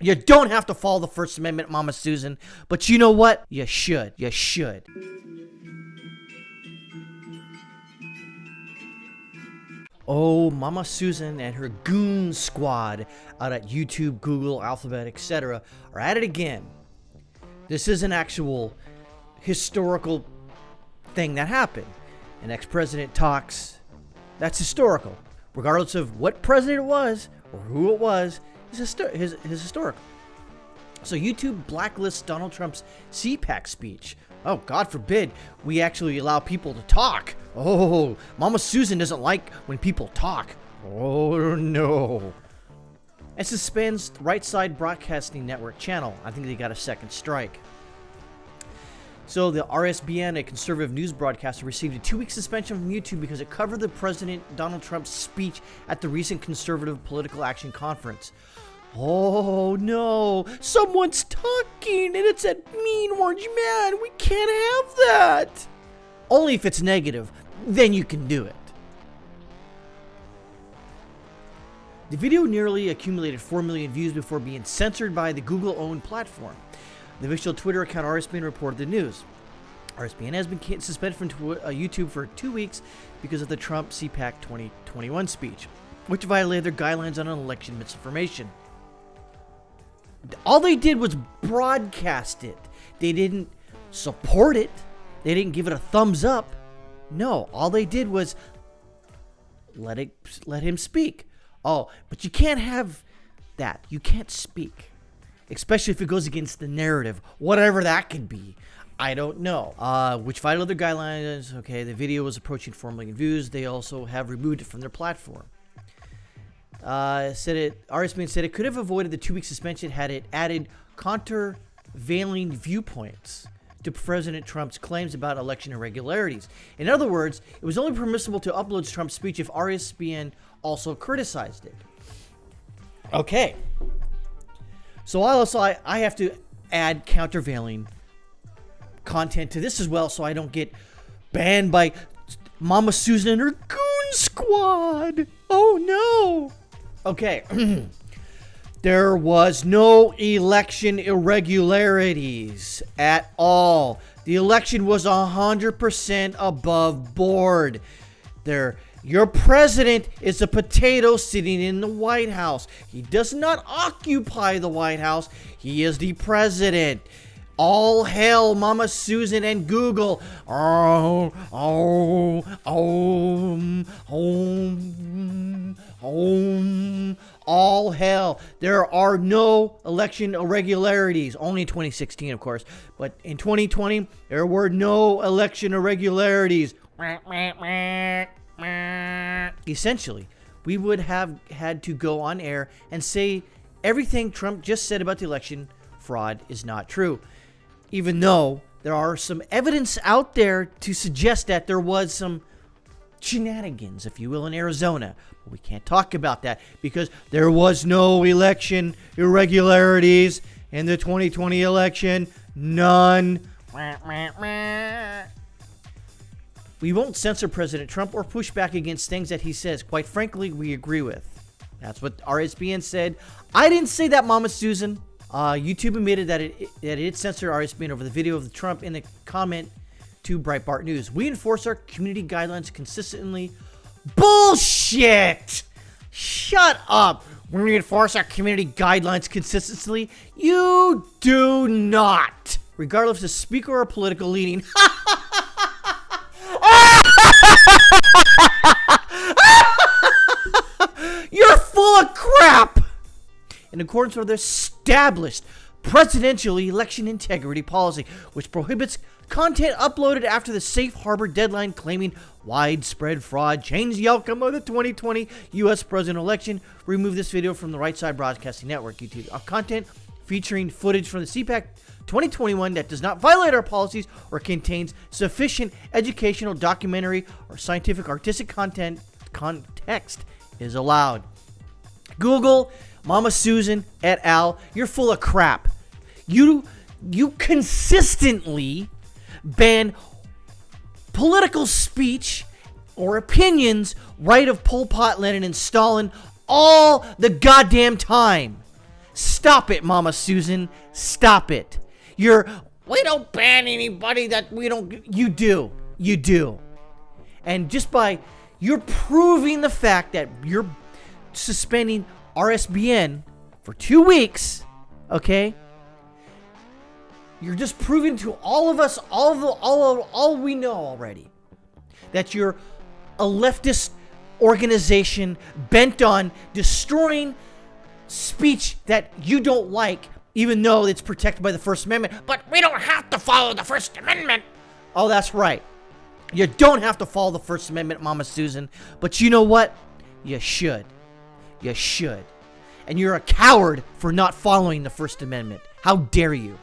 You don't have to follow the First Amendment, Mama Susan, but you know what? You should. You should. Oh, Mama Susan and her goon squad out at YouTube, Google, Alphabet, etc. are at it again. This is an actual historical thing that happened. An ex-president talks. That's historical. Regardless of what president it was or who it was, his historical. So YouTube blacklists Donald Trump's CPAC speech. Oh, God forbid we actually allow people to talk. Oh, Mama Susan doesn't like when people talk. Oh, no. And suspends Right Side Broadcasting Network channel. I think they got a second strike. So the RSBN, a conservative news broadcaster, received a 2-week suspension from YouTube because it covered the President Donald Trump's speech at the recent Conservative Political Action Conference. Oh no, someone's talking and it's that mean orange man. We can't have that. Only if it's negative, then you can do it. The video nearly accumulated 4 million views before being censored by the Google-owned platform. The official Twitter account RSBN reported the news. RSBN has been suspended from YouTube for 2 weeks because of the Trump CPAC 2021 speech, which violated their guidelines on election misinformation. All they did was broadcast it. They didn't support it. They didn't give it a thumbs up. No, all they did was let him speak. Oh, but you can't have that. You can't speak. Especially if it goes against the narrative. Whatever that could be. I don't know. Which violated their guidelines. Okay, the video was approaching 4 million views. They also have removed it from their platform. RSBN said it could have avoided the 2-week suspension had it added countervailing viewpoints to President Trump's claims about election irregularities. In other words, it was only permissible to upload Trump's speech if RSBN also criticized it. Okay. So I have to add countervailing content to this as well so I don't get banned by Mama Susan and her goon squad. Oh no. Okay. There was no election irregularities at all. The election was 100% above board. Your president is a potato sitting in the White House. He does not occupy the White House. He is the president. All hail Mama Susan and Google. All hail. There are no election irregularities. Only in 2016, of course. But in 2020, there were no election irregularities. Essentially, we would have had to go on air and say everything Trump just said about the election fraud is not true. Even though there are some evidence out there to suggest that there was some shenanigans, if you will, in Arizona. But we can't talk about that because there was no election irregularities in the 2020 election. None. We won't censor President Trump or push back against things that he says. Quite frankly, we agree with. That's what RSBN said. I didn't say that, Mama Susan. YouTube admitted that it censored RSBN over the video of Trump in the comment to Breitbart News. We enforce our community guidelines consistently. Bullshit! Shut up! We enforce our community guidelines consistently. You do not. Regardless of speaker or political leaning. You're full of crap! In accordance with their established presidential election integrity policy, which prohibits content uploaded after the safe harbor deadline claiming widespread fraud, change the outcome of the 2020 U.S. presidential election, remove this video from the Right Side Broadcasting Network YouTube of content featuring footage from the CPAC 2021 that does not violate our policies or contains sufficient educational, documentary, or scientific artistic context is allowed. Google, Mama Susan et al., you're full of crap. You consistently ban political speech or opinions right of Pol Pot, Lenin, and Stalin all the goddamn time. Stop it, Mama Susan. Stop it. We don't ban anybody that we don't. You do. You do. And just by you're proving the fact that you're suspending RSBN for 2 weeks, okay? You're just proving to all of us, all we know already, that you're a leftist organization bent on destroying speech that you don't like, even though it's protected by the First Amendment. But we don't have to follow the First Amendment. Oh, that's right. You don't have to follow the First Amendment, Mama Susan. But you know what? You should. You should. And you're a coward for not following the First Amendment. How dare you?